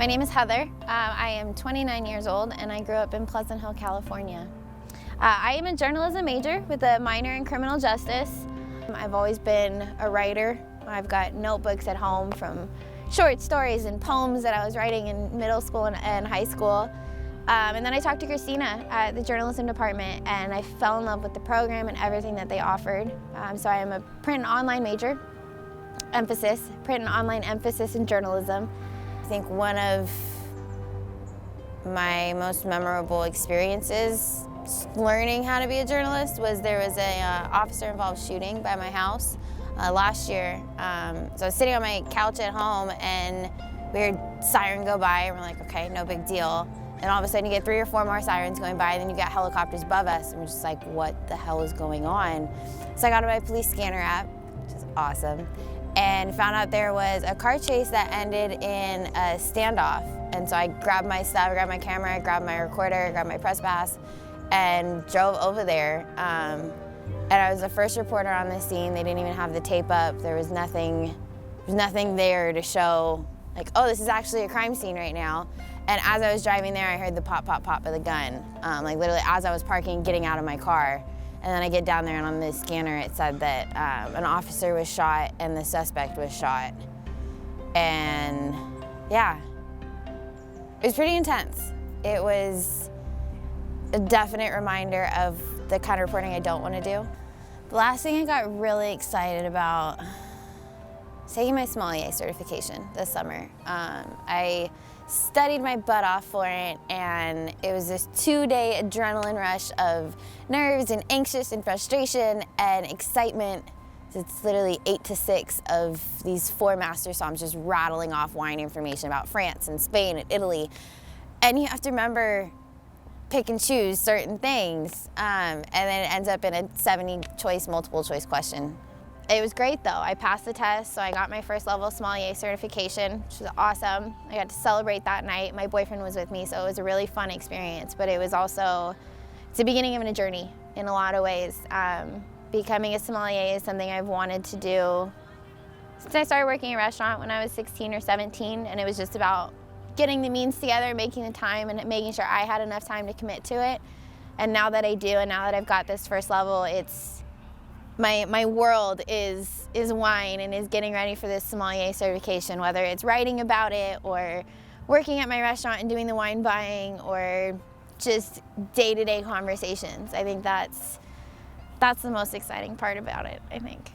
My name is Heather. I am 29 years old and I grew up in Pleasant Hill, California. I am a journalism major with a minor in criminal justice. I've always been a writer. I've got notebooks at home from short stories and poems that I was writing in middle school and high school. And then I talked to Christina at the journalism department and I fell in love with the program and everything that they offered. So I am a print and online major, print and online emphasis in journalism. I think one of my most memorable experiences learning how to be a journalist was there was a officer-involved shooting by my house last year. So I was sitting on my couch at home and we heard siren go by and we're like, okay, no big deal. And all of a sudden you get 3 or 4 more sirens going by and then you got helicopters above us and we're just like, what the hell is going on? So I got on my police scanner app, which is awesome, and found out there was a car chase that ended in a standoff. And so I grabbed my stuff, I grabbed my camera, I grabbed my recorder, I grabbed my press pass, and drove over there. And I was the first reporter on the scene. They didn't even have the tape up. There was nothing there to show, like, oh, this is actually a crime scene right now. And as I was driving there, I heard the pop, pop, pop of the gun, like literally as I was parking, getting out of my car. And then I get down there and on the scanner it said that an officer was shot and the suspect was shot. And yeah, it was pretty intense. It was a definite reminder of the kind of reporting I don't want to do. The last thing I got really excited about was taking my sommelier certification this summer. I studied my butt off for it, and it was this 2-day adrenaline rush of nerves and anxious and frustration and excitement. It's literally 8 to 6 of these 4 master somms just rattling off wine information about France and Spain and Italy. And you have to remember, pick and choose certain things, and then it ends up in a 70-choice, multiple-choice question. It was great though. I passed the test, so I got my first level sommelier certification, which was awesome. I got to celebrate that night. My boyfriend was with me, so it was a really fun experience, but it was also, it's the beginning of a journey in a lot of ways. Becoming a sommelier is something I've wanted to do since I started working in a restaurant when I was 16 or 17, and it was just about getting the means together, making the time, and making sure I had enough time to commit to it. And now that I do, and now that I've got this first level, it's my world is wine and is getting ready for this sommelier certification, whether it's writing about it or working at my restaurant and doing the wine buying or just day-to-day conversations. I think that's the most exciting part about it, I think.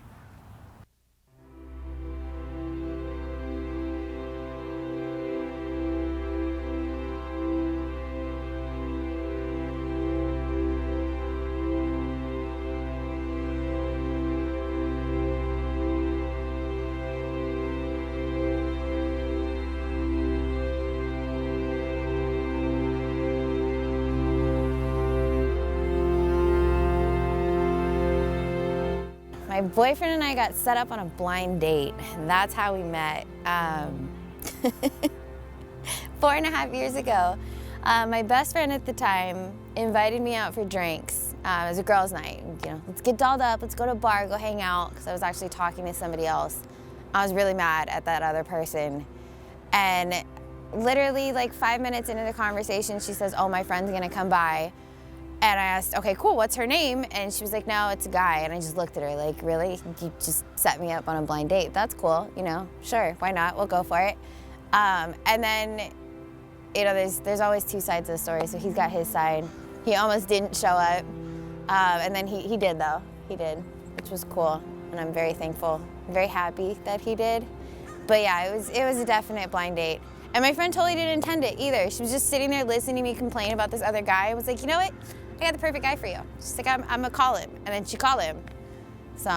My boyfriend and I got set up on a blind date, and that's how we met. 4.5 years ago, my best friend at the time invited me out for drinks. It was a girls' night. You know, let's get dolled up, let's go to a bar, go hang out, because I was actually talking to somebody else. I was really mad at that other person. And literally like 5 minutes into the conversation, she says, oh, my friend's gonna come by. And I asked, okay, cool, what's her name? And she was like, no, it's a guy. And I just looked at her like, really? You just set me up on a blind date. That's cool, you know, sure, why not? We'll go for it. And then, you know, there's always 2 sides of the story. So he's got his side. He almost didn't show up. And then he did though, he did, which was cool. And I'm very thankful, very happy that he did. But yeah, it was a definite blind date. And my friend totally didn't intend it either. She was just sitting there listening to me complain about this other guy. I was like, you know what? I got the perfect guy for you. She's like, I'm gonna call him. And then she called him. So